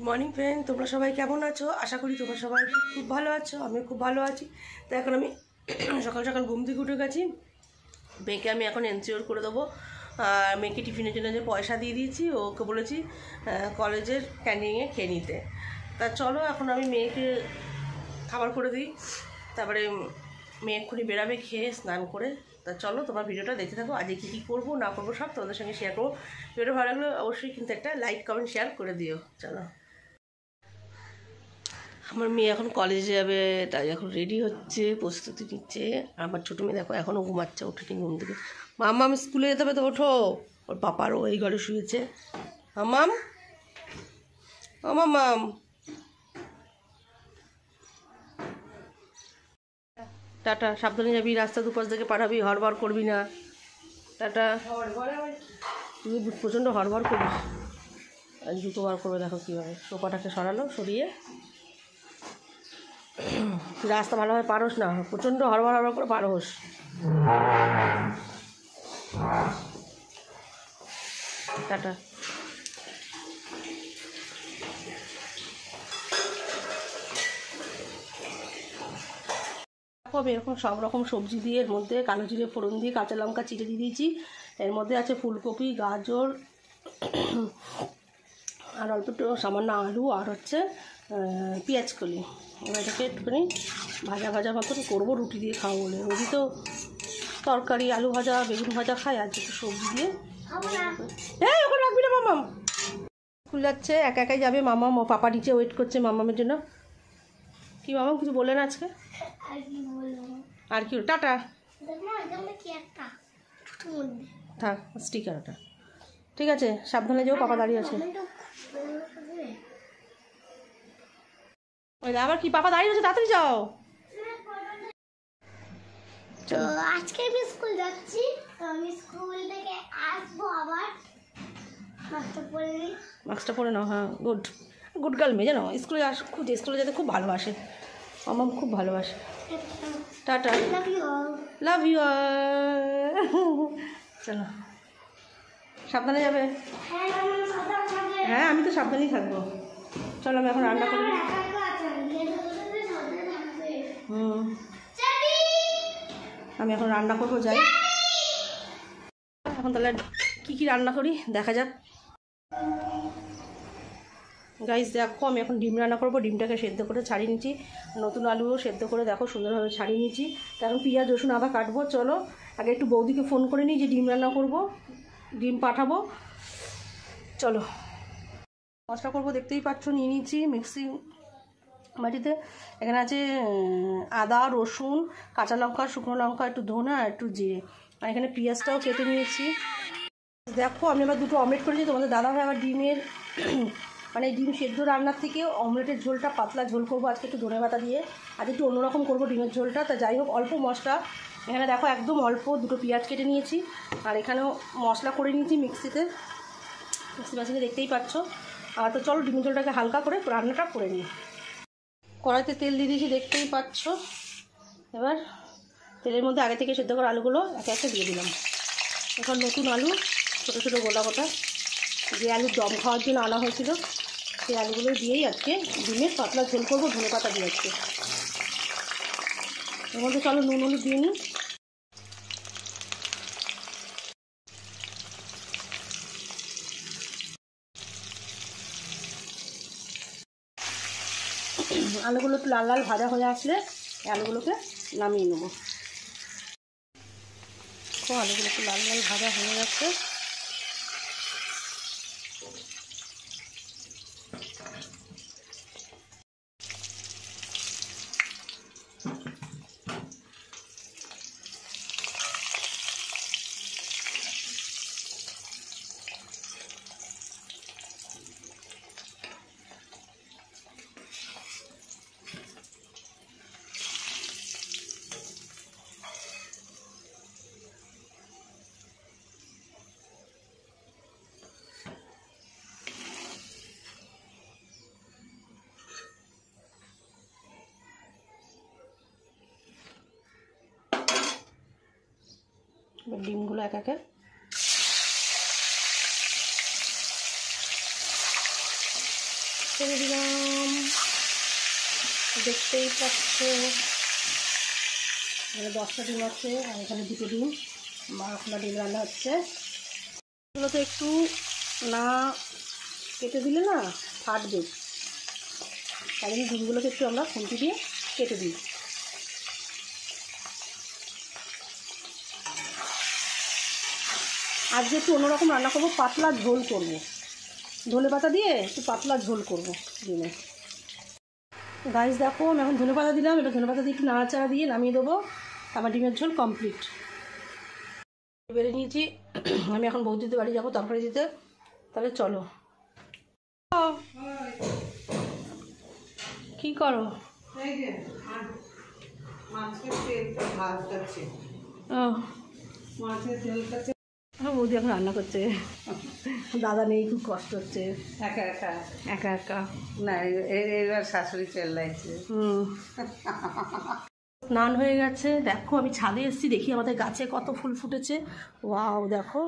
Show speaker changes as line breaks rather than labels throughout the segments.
Morning friend, তোমরা সবাই কেমন আছো? আশা করি তোমরা সবাই খুব ভালো আছো। আমি খুব ভালো আছি। তো এখন আমি সকাল সকাল ঘুম থেকে উঠে গেছি। মেয়েকে আমি এখন এনসিওর করে দেবো। আর মেয়েকে টিফিনের জন্য যে পয়সা দিয়ে দিয়েছি, ওকে বলেছি কলেজের ক্যান্টিনে খেয়ে নিতে। তা চলো এখন আমি মেয়েকে খাবার করে দিই, তারপরে মেয়ে এক্ষুনি বেরাবে খেয়ে স্নান করে। তা চলো তোমার ভিডিওটা দেখতে থাকো। আজকে কী কী করবো না করবো সব তোমাদের সঙ্গে শেয়ার করবো। ভিডিওটা ভালো লাগলে অবশ্যই কিন্তু একটা লাইক কমেন্ট শেয়ার করে দিও। চলো, আমার মেয়ে এখন কলেজে যাবে, তাই এখন রেডি হচ্ছে, প্রস্তুতি নিচ্ছে। আমার ছোটো মেয়ে দেখো এখনও ঘুমাচ্ছে, ওঠেনি ঘুম থেকে। মাম্মাম স্কুলে যেতে হবে তো, ওঠো। ওর পাপারও এই ঘরে শুয়েছে। মাম্মাম, ও মাম্মাম, টাটা। সাবধানে যাবি, রাস্তা দুপাশ থেকে পাঠাবি, হড়বড় করবি না। টাটা। তুই প্রচণ্ড হড়বড় করিস। আর জুতো বার করবে, দেখো কীভাবে সোফাটাকে সরালো, সরিয়ে। রাস্তা ভালোভাবে পারোস না, প্রচণ্ড হড়বড় হড়বড় করে পারোস। টাটা। আমি এরকম সব রকম সবজি দিয়ে, এর মধ্যে কালো জিরে ফোড়ন দিয়ে কাঁচা লঙ্কা চিড়ে দিয়ে দিয়েছি। এর মধ্যে আছে ফুলকপি, গাজর, আর অল্প একটু সামান্য আলু, আর হচ্ছে পেঁয়াজ কলি। এবার এটাকে একটুখানি ভাজা ভাজা মতন করবো, রুটি দিয়ে খাবো বলে। রুটি তো তরকারি, আলু ভাজা, বেগুন ভাজা খাই, আর একটু সবজি দিয়ে। হ্যাঁ, ওখানে রাখবি না। মামাম স্কুল যাচ্ছে, একা একাই যাবে। মামাম ও পাপা নিচে ওয়েট করছে মামামের জন্য। কি মামাম কিছু বললেন আজকে? আর কি? টাটা। থাক, স্টিকার ওটা। ঠিক আছে, সাবধানে যাও, পাপা দাঁড়িয়ে আছে। ওই আবার কি, পাপা দাঁড়িয়ে আছে, তাড়াতাড়ি যাও।
তো আজকে আমি স্কুল যাচ্ছি, তো আমি স্কুল থেকে আসবো আবার।
মাস্কটা পরে নাও। হ্যাঁ, গুড গুড গার্ল মেয়ে, জানো স্কুলে যেতে খুব ভালোবাসে। মামাম খুব ভালোবাসে। Tata, love you. চলো, সাবধানে যাবে। হ্যাঁ, আমি তো সাবধানেই থাকবো। চলো, আমি এখন রান্না করি। আমি এখন রান্না করবো, যাই। এখন তাহলে কী রান্না করি দেখা যাক। গাইস দেখো, আমি এখন ডিম রান্না করবো। ডিমটাকে সেদ্ধ করে ছাড়িয়ে নিচ্ছি, নতুন আলুও সেদ্ধ করে দেখো সুন্দরভাবে ছাড়িয়ে নিচ্ছি। এখন পেঁয়াজ রসুন আদা কাটবো। চলো আগে একটু বৌদিকে ফোন করে নিই যে ডিম রান্না করব, ডিম পাঠাবো। চলো, মশলা করবো, দেখতেই পাচ্ছ নিয়ে নিচ্ছি মিক্সি বাটিতে। এখানে আছে আদা, রসুন, কাঁচা লঙ্কা, শুকনো লঙ্কা, একটু ধনে আর একটু জিরে। আর এখানে পেঁয়াজটাও কেটে নিয়েছি। দেখো, আমি আবার দুটো অমলেট করেছি। তোমাদের দাদাভাই আবার ডিমের মানে ডিম সেদ্ধ রান্নার থেকে অমলেটের ঝোলটা পাতলা ঝোল করবো আজকে, একটু ধনেপাতা দিয়ে। আজ একটু অন্যরকম করবো ডিমের ঝোলটা। তা যাই হোক, অল্প মশলা। এখানে দেখো একদম অল্প দুটো পেঁয়াজ কেটে নিয়েছি, আর এখানেও মশলা করে নিয়েছি মিক্সি মেশিনে, দেখতেই পাচ্ছ। আর তো চলো ডিমের ঝোলটাকে হালকা করে রান্নাটা করে নিই। কড়াইতে তেল দিয়ে দিয়েছি, দেখতেই পাচ্ছ। এবার তেলের মধ্যে আগে থেকে সেদ্ধ করা আলুগুলো একে একে দিয়ে দিলাম। এখন নতুন আলু, ছোটো ছোটো গোলা গোটা, যে আলুর দম খাওয়ার জন্য আনা হয়েছিল, সেই আলুগুলো দিয়েই আজকে ডিমের পাতলা ঝোল করবো, ধনেপাতা দিয়ে আজকে। এর মধ্যে চলো নুন হলুদ দিয়ে নিই। আলুগুলো একটু লাল লাল ভাজা হয়ে আসলে আলুগুলোকে নামিয়ে নেবো। আলুগুলো একটু লাল লাল ভাজা হয়ে যাচ্ছে। ডিমগুলো এক একে ছেড়ে দিলাম। দেখতেই পাচ্ছ এখানে 10টা ডিম আছে আর এখানে 2টো ডিম, 12টা ডিম রান্না হচ্ছে। এগুলো তো একটু না কেটে দিলে না ফাটবে, তাই জন্য ডিমগুলোকে একটু আমরা খুন্তি দিয়ে কেটে দিই। আজকে একটু অন্যরকম রান্না করবো, পাতলা ঝোল করবো, ধনে পাতা দিয়ে একটু পাতলা ঝোল করবো ডিমে। গাইস দেখো আমি এখন ধনে পাতা দিলাম, এবার ধনে পাতা দিয়ে একটু নাড়াচাড়া দিয়ে নামিয়ে দেবো, আমার ডিমের ঝোল কমপ্লিট। বেড়ে নিয়েছি, আমি এখন বৌদিতে বাড়ি যাবো তরকারি দিতে, তাহলে চলো। কি করো? বৌদি এখন রান্না করছে, দাদা নেই, খুব কষ্ট হচ্ছে একা একা একা একা।
না এবার শাশুড়ি চেল্লাইছে।
স্নান হয়ে গেছে, দেখো আমি ছাদে এসেছি, দেখি আমাদের গাছে কত ফুল ফুটেছে। ওয়াও দেখো,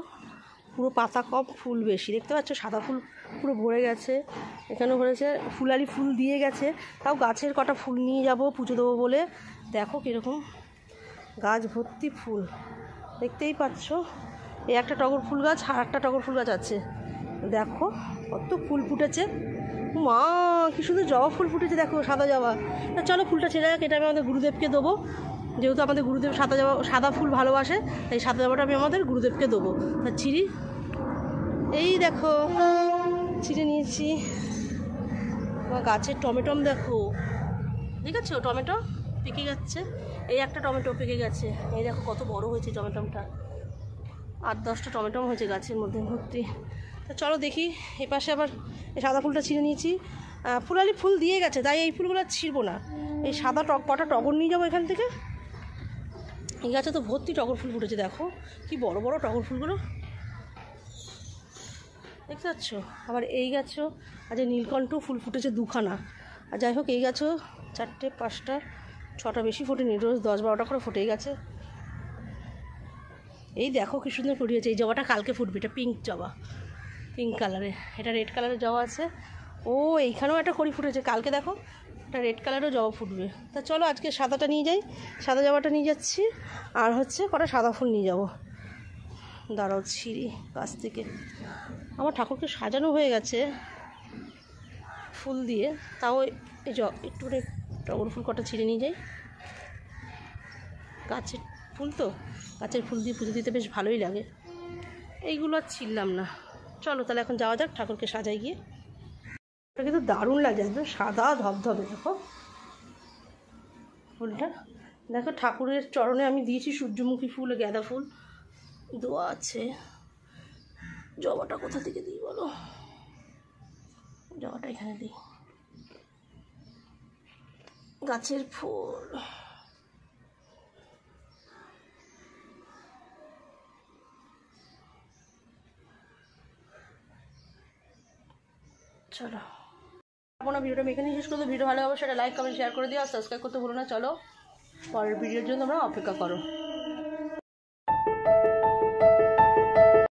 পুরো পাতা কম ফুল বেশি, দেখতে পাচ্ছ সাদা ফুল পুরো ভরে গেছে, এখানেও ভরেছে, ফুলারি ফুল দিয়ে গেছে। তাও গাছের কটা ফুল নিয়ে যাব পুজো দেবো বলে। দেখো কীরকম গাছ ভর্তি ফুল, দেখতেই পাচ্ছ। এই একটা টগর ফুল গাছ আর একটা টগর ফুল গাছ আছে, দেখো কত ফুল ফুটেছে। মা কি সুন্দর জবা ফুল ফুটেছে দেখো, সাদা জবা। তা চলো ফুলটা ছেড়ে যাক, এটা আমি আমাদের গুরুদেবকে দেবো, যেহেতু আমাদের গুরুদেব সাদা ফুল ভালোবাসে, তাই সাদা জবাটা আমি আমাদের গুরুদেবকে দেবো। তা ছিঁড়ি, এই দেখো ছিঁড়ে নিয়েছি। গাছের টমেটম দেখো, ঠিক আছে, টমেটো পেকে যাচ্ছে, এই একটা টমেটো পেকে গেছে, এই দেখো কত বড় হয়েছে টমেটমটা, 8-10টা টমেটম হয়েছে গাছের মধ্যে ভর্তি। তা চলো দেখি, এই পাশে আবার এই সাদা ফুলটা ছিঁড়ে নিয়েছি, ফুলালি ফুল দিয়ে গেছে, তাই এই ফুলগুলো ছিঁড়বো না, এই সাদা কটা টগর নিয়ে যাবো এখান থেকে। এই গাছে তো ভর্তি টগর ফুল ফুটেছে, দেখো কি বড় বড় টগর ফুলগুলো, দেখতে পাচ্ছ। আবার এই গাছও আজ নীলকণ্ঠ ফুল ফুটেছে 2খানা, আর যাই হোক এই গাছও 4টে 5টা 6টা বেশি ফোটেনি, রোজ 10-12টা করে ফুটেই গেছে। এই দেখো কি সুন্দর ফুটিয়েছে, এই জবাটা কালকে ফুটবে, এটা পিঙ্ক জবা, পিঙ্ক কালারে, এটা রেড কালারের জবা আছে। ও এইখানেও একটা কড়ি ফুটেছে, কালকে দেখো এটা রেড কালারেরও জবা ফুটবে। তা চলো আজকে সাদাটা নিয়ে যাই, সাদা জবাটা নিয়ে যাচ্ছি, আর হচ্ছে কটা সাদা ফুল নিয়ে যাব। দাঁড়াও ছিঁড়ি গাছ থেকে, আমার ঠাকুরকে সাজানো হয়ে গেছে ফুল দিয়ে, তাও এই একটু টগর ফুল কটা ছিঁড়ে নিয়ে যাই, গাছের ফুল তো, গাছের ফুল দিয়ে পুজো দিতে বেশ ভালোই লাগে। এইগুলো আর ছিললাম না, চলো তাহলে এখন যাওয়া যাক ঠাকুরকে সাজাই গিয়ে। এটা কিন্তু দারুণ লাগছে, একদম সাদা ধবধবে, দেখো ফুলটা, দেখো ঠাকুরের চরণে আমি দিয়েছি সূর্যমুখী ফুল, গাঁদা ফুল দেওয়া আছে। জবাটা কোথা থেকে দিই বলো, জবাটা এখানে দিই, গাছের ফুল। চলো আপনার ভিডিওটা আমি এখানেই শেষ করবো। ভিডিও ভালো হবে সেটা লাইক কমেন্ট শেয়ার করে দিও, আর সাবস্ক্রাইব করতে ভুলো না। চলো পরের ভিডিওর জন্য তোমরা অপেক্ষা করো।